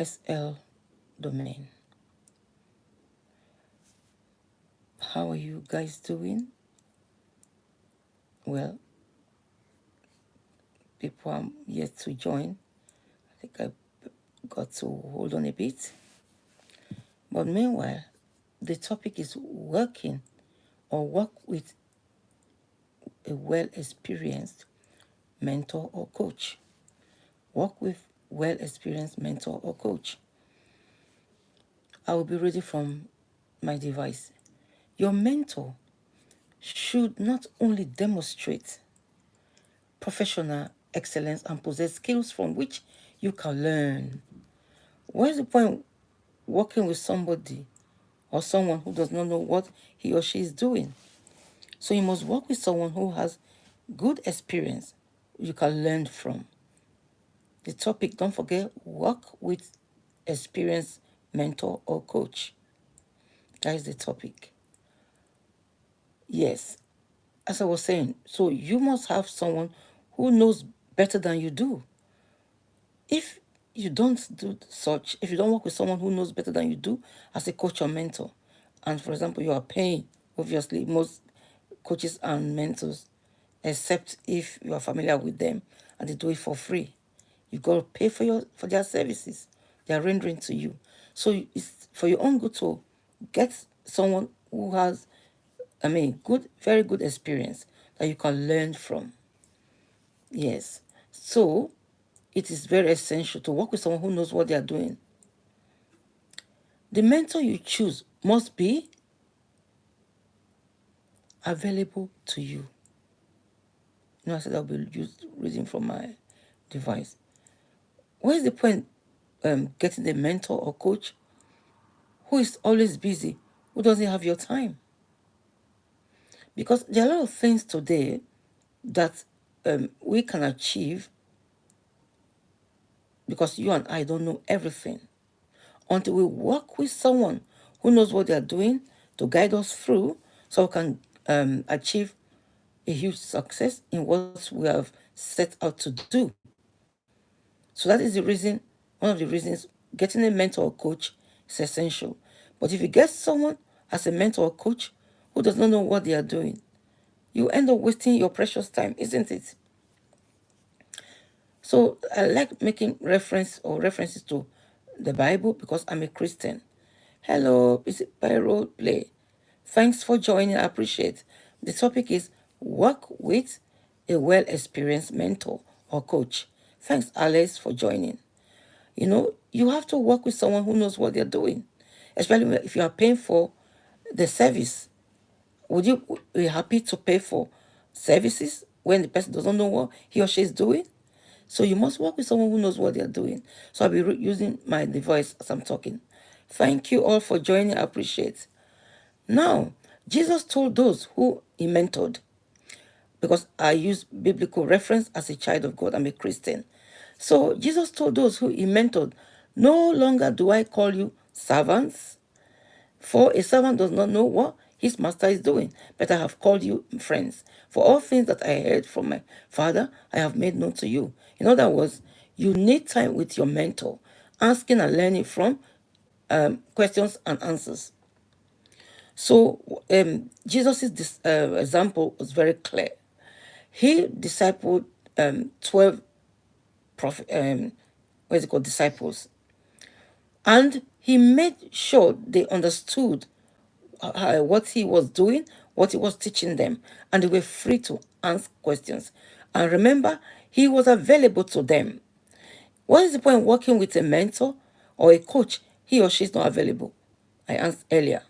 SL domain. How are you guys doing? Well, people are yet to join. I think I got to hold on a bit. But meanwhile, the topic is working or work with a well-experienced mentor or coach. Work with well-experienced mentor or coach. I will be reading from my device. Your mentor should not only demonstrate professional excellence and possess skills from which you can learn. What's the point working with somebody or someone who does not know what he or she is doing? So you must work with someone who has good experience you can learn from. The topic, don't forget, work with experienced mentor or coach. That is the topic. Yes, as I was saying, so you must have someone who knows better than you do. If you don't do such, if you don't work with someone who knows better than you do as a coach or mentor, and for example, you are paying, obviously, most coaches and mentors, except if you are familiar with them and they do it for free. You got to pay for their services they are rendering to you. So it's for your own good to get someone who has, very good experience that you can learn from. Yes. So it is very essential to work with someone who knows what they are doing. The mentor you choose must be available to you. I said I'll be reading from my device. What is the point getting a mentor or coach who is always busy, who doesn't have your time? Because there are a lot of things today that we can achieve because you and I don't know everything. Until we work with someone who knows what they're doing to guide us through so we can achieve a huge success in what we have set out to do. So that is the reason, one of the reasons getting a mentor or coach is essential. But if you get someone as a mentor or coach who does not know what they are doing, you end up wasting your precious time, isn't it? So I like making references to the Bible because I'm a Christian. Hello, is it by role play? Thanks for joining. I appreciate. The topic is work with a well-experienced mentor or coach. Thanks, Alice, for joining. You have to work with someone who knows what they're doing, especially if you are paying for the service. Would you be happy to pay for services when the person doesn't know what he or she is doing? So you must work with someone who knows what they're doing. So I'll be using my device as I'm talking. Thank you all for joining. I appreciate. Now, Jesus told those who he mentored, because I use biblical reference as a child of God, I'm a Christian. So Jesus told those who he mentored, no longer do I call you servants, for a servant does not know what his master is doing, but I have called you friends. For all things that I heard from my Father, I have made known to you. In other words, you need time with your mentor, asking and learning from questions and answers. So Jesus' example was very clear. He discipled 12 disciples, and he made sure they understood what he was doing, what he was teaching them, and they were free to ask questions. And remember, he was available to them. What is the point of working with a mentor or a coach? He or she is not available. I asked earlier.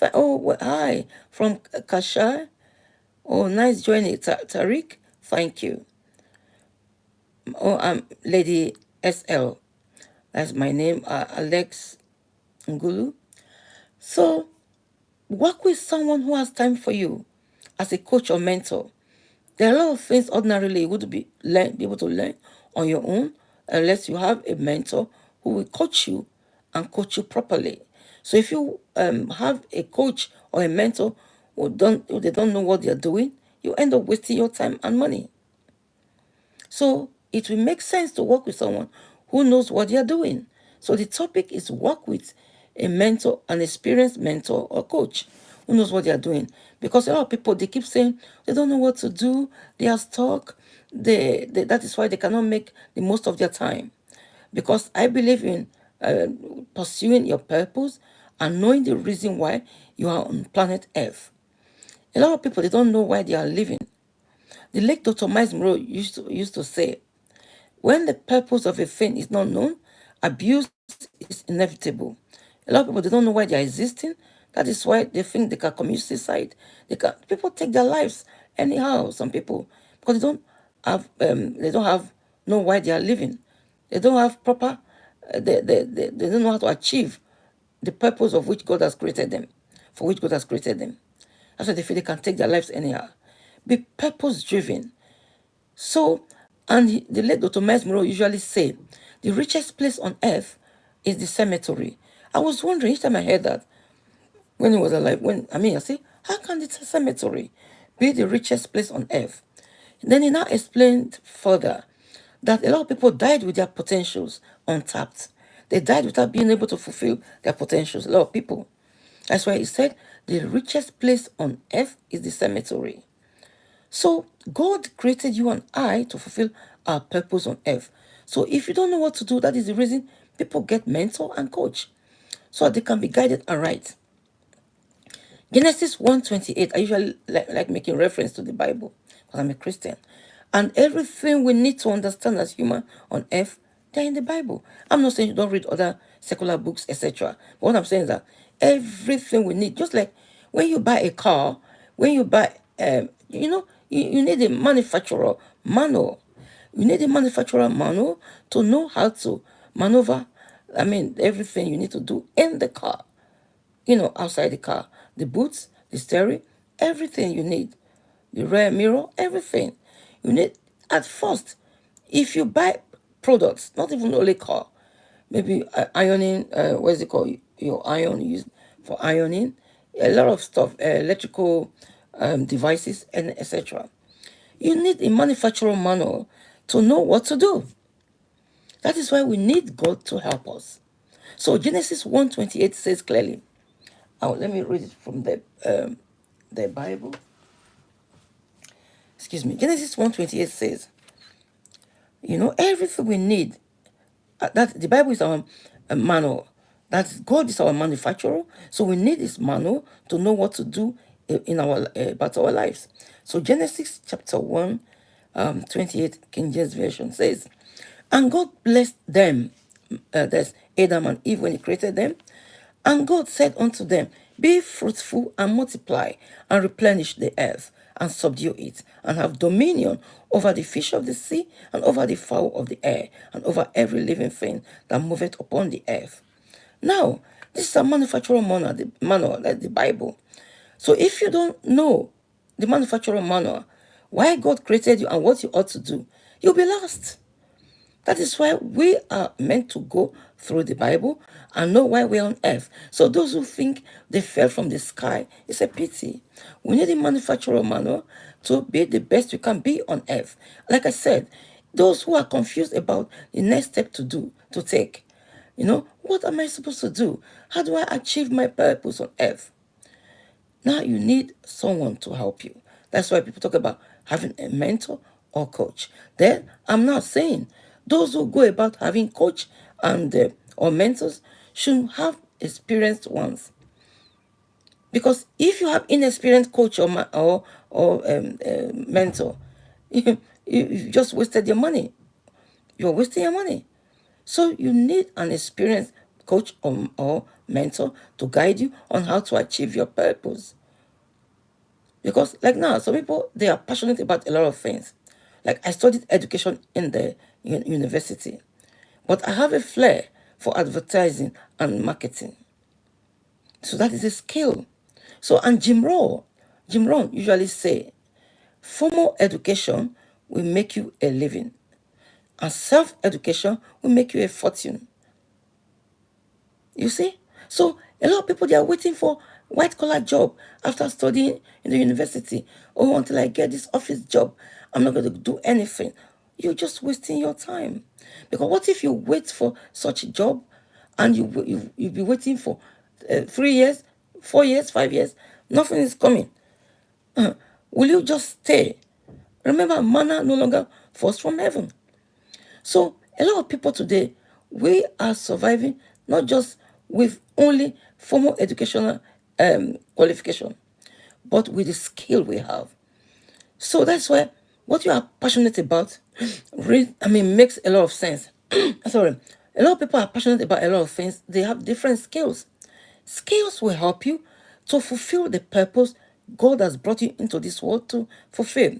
Hi, from Kashar. Oh, nice joining, Tariq. Thank you. Oh, I'm Lady SL. That's my name, Alex Ngulu. So, work with someone who has time for you as a coach or mentor. There are a lot of things ordinarily you would be able to learn on your own unless you have a mentor who will coach you and coach you properly. So if you have a coach or a mentor who they don't know what they're doing, you end up wasting your time and money. So it will make sense to work with someone who knows what they are doing. So the topic is work with a mentor, an experienced mentor or coach who knows what they are doing. Because a lot of people, they keep saying they don't know what to do, they are stuck, that is why they cannot make the most of their time. Because I believe in pursuing your purpose and knowing the reason why you are on planet Earth. A lot of people, they don't know why they are living. The late Dr. Miles Monroe used to say, when the purpose of a thing is not known, abuse is inevitable. A lot of people, they don't know why they are existing. That is why they think they can commit suicide. People take their lives anyhow. Some people, because they don't have know why they are living. They don't have proper. They don't know how to achieve the purpose of which God has created them, for which God has created them. That's why they feel they can take their lives anyhow. Be purpose driven. So, and the late Dr. Miles Monroe usually say, the richest place on earth is the cemetery. I was wondering each time I heard that when he was alive, I say, how can the cemetery be the richest place on earth? Then he now explained further that a lot of people died with their potentials untapped. They died without being able to fulfill their potentials. A lot of people. That's why he said the richest place on earth is the cemetery. So God created you and I to fulfill our purpose on earth. So if you don't know what to do, that is the reason people get mentor and coach, so they can be guided and right. Genesis 1:28, I usually like making reference to the Bible because I'm a Christian. And everything we need to understand as human on earth, they're in the Bible. I'm not saying you don't read other secular books, etc. But what I'm saying is that everything we need, just like when you buy a car, when you buy, you need a manufacturer manual. You need a manufacturer manual to know how to maneuver, everything you need to do in the car, outside the car, the boots, the steering, everything you need, the rear mirror, everything you need. At first, if you buy products, not even only car, maybe ironing, what's it called, your iron used for ironing, a lot of stuff, electrical devices, and etc. You need a manufacturer manual to know what to do. That is why we need God to help us. So Genesis 1:28 says clearly, let me read it from the Bible. Excuse me. Genesis 1:28 says, everything we need, that the Bible is our manual. That God is our manufacturer. So we need this manual to know what to do in about our lives. So Genesis chapter 1, 28 King James Version says, and God blessed them, that's Adam and Eve when he created them. And God said unto them, be fruitful and multiply and replenish the earth and subdue it and have dominion over the fish of the sea and over the fowl of the air and over every living thing that moveth upon the earth. Now, this is a manufacturer manual, like the Bible. So if you don't know the manufacturer manual, why God created you and what you ought to do, you'll be lost. That is why we are meant to go through the Bible and know why we're on earth. So those who think they fell from the sky, it's a pity. We need a manufacturer manual to be the best we can be on earth. Like I said, those who are confused about the next step to take, what am I supposed to do? How do I achieve my purpose on earth? Now you need someone to help you. That's why people talk about having a mentor or coach. Then I'm not saying those who go about having coach and or mentors should have experienced ones. Because if you have inexperienced coach or mentor, you just wasted your money. You're wasting your money. So you need an experienced coach or mentor to guide you on how to achieve your purpose. Because like now, some people, they are passionate about a lot of things. Like I studied education in the university, but I have a flair for advertising and marketing. So that is a skill. So, and Jim Rohn usually say, formal education will make you a living, and self-education will make you a fortune. You see? So a lot of people, they are waiting for white-collar job after studying in the university. Oh, until I get this office job, I'm not going to do anything. you're just wasting your time. Because what if you wait for such a job and you'll be waiting for 3 years, 4 years, 5 years, nothing is coming? Will you just stay? Remember, manna no longer falls from heaven. So a lot of people today, we are surviving not just with only formal educational qualification, but with the skill we have. So that's why what you are passionate about, makes a lot of sense. Sorry, a lot of people are passionate about a lot of things. They have different skills. Skills will help you to fulfill the purpose God has brought you into this world to fulfill.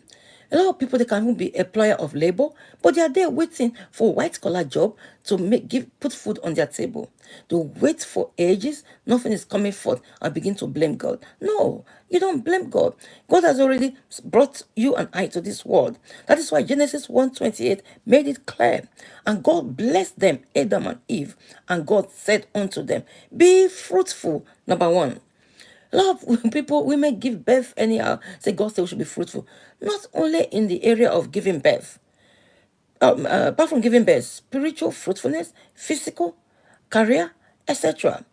A lot of people, they can even be employer of labor, but they are there waiting for white collar job to put food on their table. They wait for ages, nothing is coming forth, and begin to blame God. No, you don't blame God. God has already brought you and I to this world. That is why Genesis 1:28 made it clear. And God blessed them, Adam and Eve, and God said unto them, be fruitful, number one. A lot of people, women give birth anyhow. Say God said we should be fruitful. Not only in the area of giving birth, apart from giving birth, spiritual fruitfulness, physical, career, etc.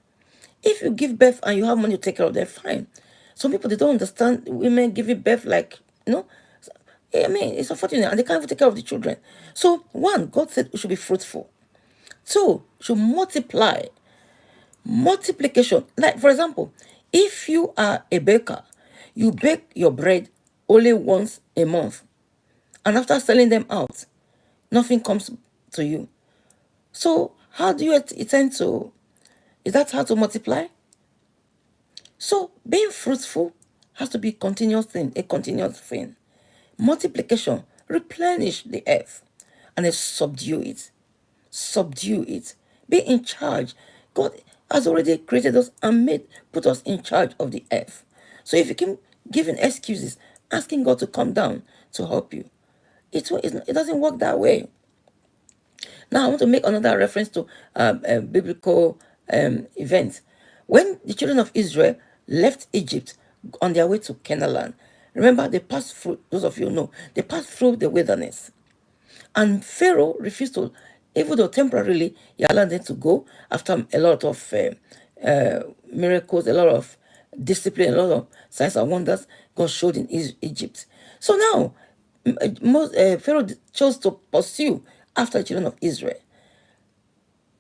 If you give birth and you have money to take care of them, fine. Some people, they don't understand women giving birth like, it's unfortunate and they can't even take care of the children. So, one, God said we should be fruitful. Two, should multiply. Multiplication. Like, for example, if you are a baker, you bake your bread only once a month. And after selling them out, nothing comes to you. So how do you intend to, is that how to multiply? So being fruitful has to be a continuous thing. Multiplication, replenish the earth and then subdue it. Subdue it. Be in charge. God has already created us and put us in charge of the earth. So if you keep giving excuses, asking God to come down to help you, it doesn't work that way. Now I want to make another reference to a biblical event. When the children of Israel left Egypt on their way to Canaan, remember they passed through, those of you know, they passed through the wilderness. And Pharaoh refused to, even though temporarily he allowed them to go after a lot of miracles, a lot of discipline, a lot of signs and wonders God showed in Egypt. So now, Pharaoh chose to pursue after the children of Israel,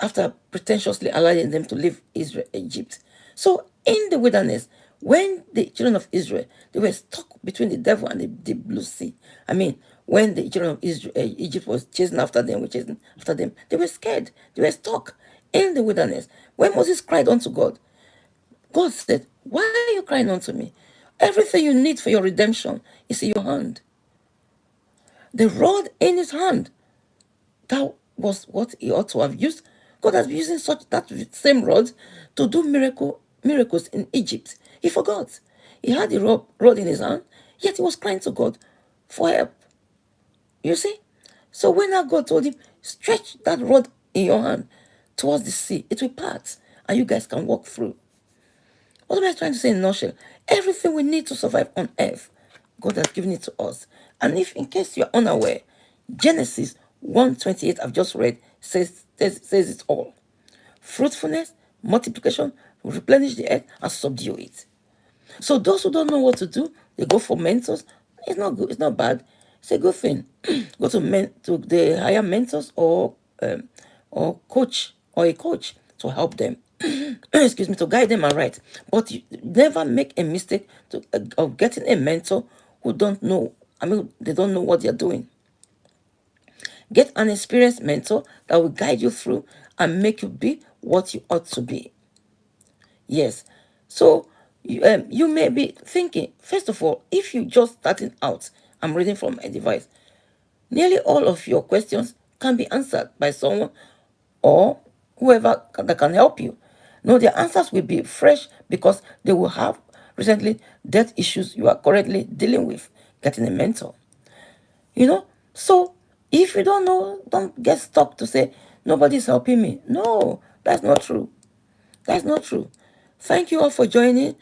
after pretentiously allowing them to leave Egypt. So in the wilderness, when the children of Israel, they were stuck between the devil and the blue sea. When the children of Egypt was chasing after them, they were scared. They were stuck in the wilderness. When Moses cried unto God, God said, why are you crying unto me? Everything you need for your redemption is in your hand. The rod in his hand, that was what he ought to have used. God has been using that same rod to do miracles in Egypt. He forgot. He had the rod in his hand, yet he was crying to God for help. You see? So when now God told him, stretch that rod in your hand towards the sea, it will part, and you guys can walk through. What am I trying to say in a nutshell? Everything we need to survive on earth, God has given it to us. And if, in case you're unaware, Genesis 1:28 I've just read says it all. Fruitfulness, multiplication, replenish the earth and subdue it. So those who don't know what to do, they go for mentors. It's not good. It's not bad. It's a good thing. Go to the higher mentors or coach or a coach to help them. Excuse me, to guide them and right. But you never make a mistake of getting a mentor who don't know. They don't know what they're doing. Get an experienced mentor that will guide you through and make you be what you ought to be. Yes. So you may be thinking, first of all, if you're just starting out, I'm reading from a device, nearly all of your questions can be answered by someone or whoever that can help you. No, their answers will be fresh because they will have recently death issues you are currently dealing with, getting a mentor. So if you don't know, don't get stuck to say, nobody's helping me. No, that's not true. That's not true. Thank you all for joining.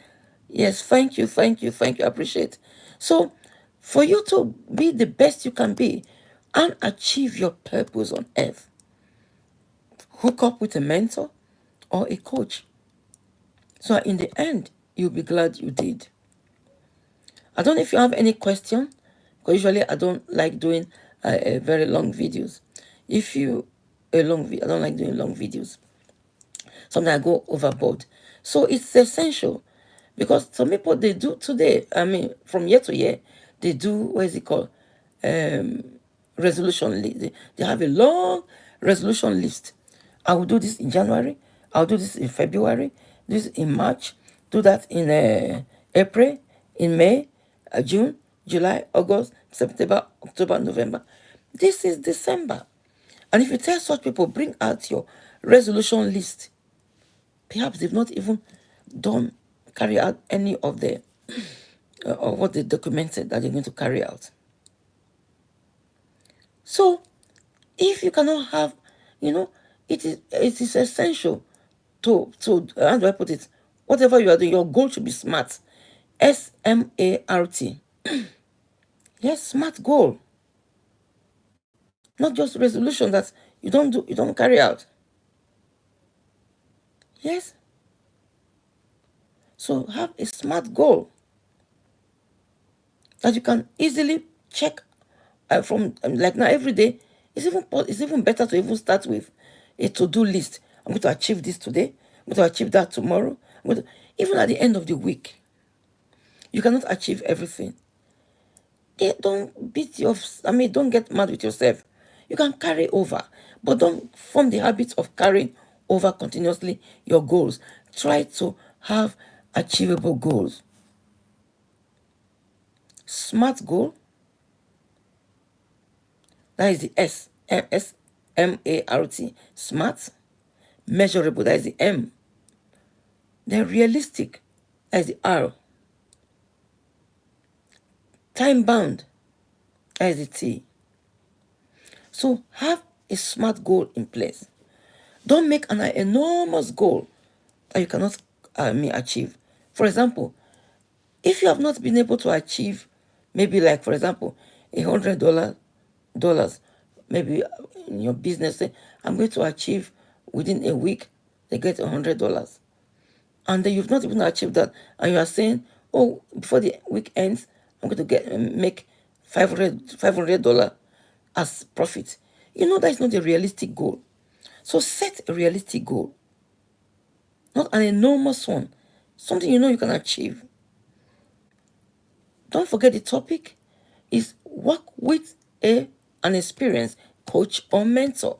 Yes, thank you. I appreciate. So, for you to be the best you can be, and achieve your purpose on earth. Hook up with a mentor or a coach. So in the end, you'll be glad you did. I don't know if you have any question, because usually I don't like doing very long videos. I don't like doing long videos. Sometimes I go overboard. So it's essential, because some people, they do today, from year to year, they do, what is it called? Resolution list. They have a long resolution list. I will do this in January. I'll do this in February. This in March. Do that in April, in May, June, July, August, September, October, November. This is December. And if you tell such people, bring out your resolution list, perhaps they've not even carry out any of the or what they documented that they're going to carry out. So if you cannot have, it is essential to how do I put it? Whatever you are doing, your goal should be SMART. SMART. Yes, SMART goal. Not just resolution that you don't carry out. Yes. So have a SMART goal that you can easily check from like now every day. It's even better to even start with a to-do list. I'm going to achieve this today. I'm going to achieve that tomorrow. Even at the end of the week, you cannot achieve everything. Don't don't get mad with yourself. You can carry over, but don't form the habit of carrying over continuously your goals. Try to have achievable goals. SMART goal, that is the SMART, SMART. Measurable, that is the M. Then realistic, that is the R. Time bound, that is the T. So have a SMART goal in place. Don't make an enormous goal that you cannot achieve. For example, if you have not been able to achieve, maybe like, for example, $100, maybe in your business, say, I'm going to achieve within a week, they get $100. And then you've not even achieved that, and you are saying, oh, before the week ends, I'm going to make $500 as profit. That is not a realistic goal. So set a realistic goal, not an enormous one, something you can achieve. Don't forget the topic is work with an experienced coach or mentor.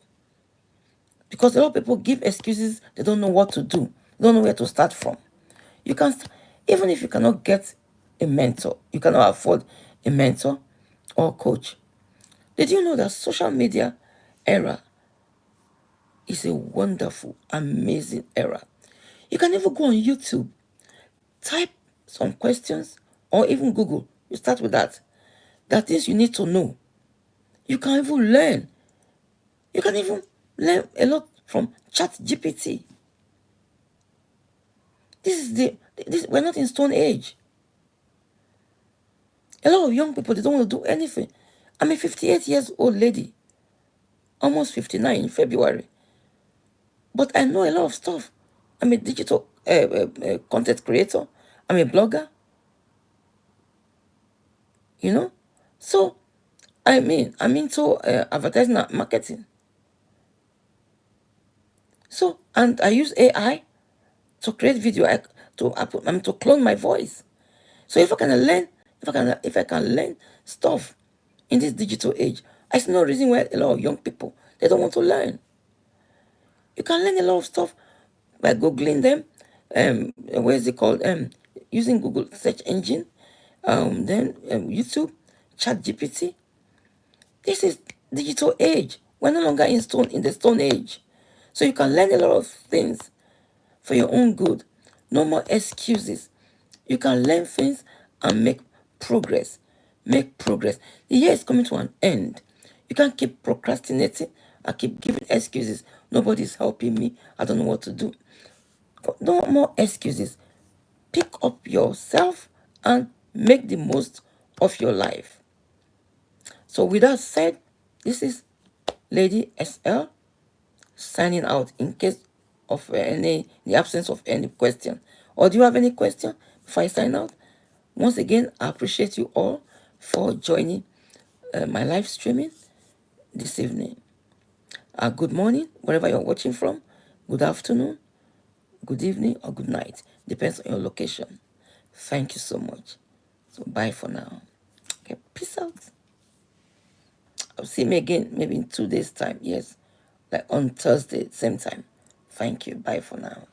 Because a lot of people give excuses, they don't know what to do, they don't know where to start from. You can, even if you cannot get a mentor, you cannot afford a mentor or coach. Did you know that social media era is a wonderful, amazing era? You can even go on YouTube, type some questions, or even Google. You start with that. That things you need to know. You can even learn. You can even learn a lot from ChatGPT. We're not in Stone Age. A lot of young people, they don't want to do anything. I'm a 58 years old lady, almost 59 in February. But I know a lot of stuff. I'm a digital content creator. I'm a blogger. So I'm into advertising and marketing. So, and I use AI to create video, to clone my voice. So if I can learn stuff in this digital age, I see no reason why a lot of young people, they don't want to learn. You can learn a lot of stuff by Googling them. What is it called? Using Google search engine. Then YouTube, ChatGPT. This is digital age. We're no longer in the Stone Age. So you can learn a lot of things for your own good. No more excuses. You can learn things and make progress. Make progress. The year is coming to an end. You can't keep procrastinating and keep giving excuses. Nobody's helping me. I don't know what to do. No more excuses. Pick up yourself and make the most of your life. So with that said, This is Lady SL signing out in case of the absence of any question. Or do you have any question before I sign out? Once again, I appreciate you all for joining my live streaming this evening. Good morning, wherever you're watching from. Good afternoon, good evening, or good night. Depends on your location. Thank you so much. So bye for now. Okay, peace out. I'll see me again maybe in 2 days' time. Yes, like on Thursday, same time. Thank you. Bye for now.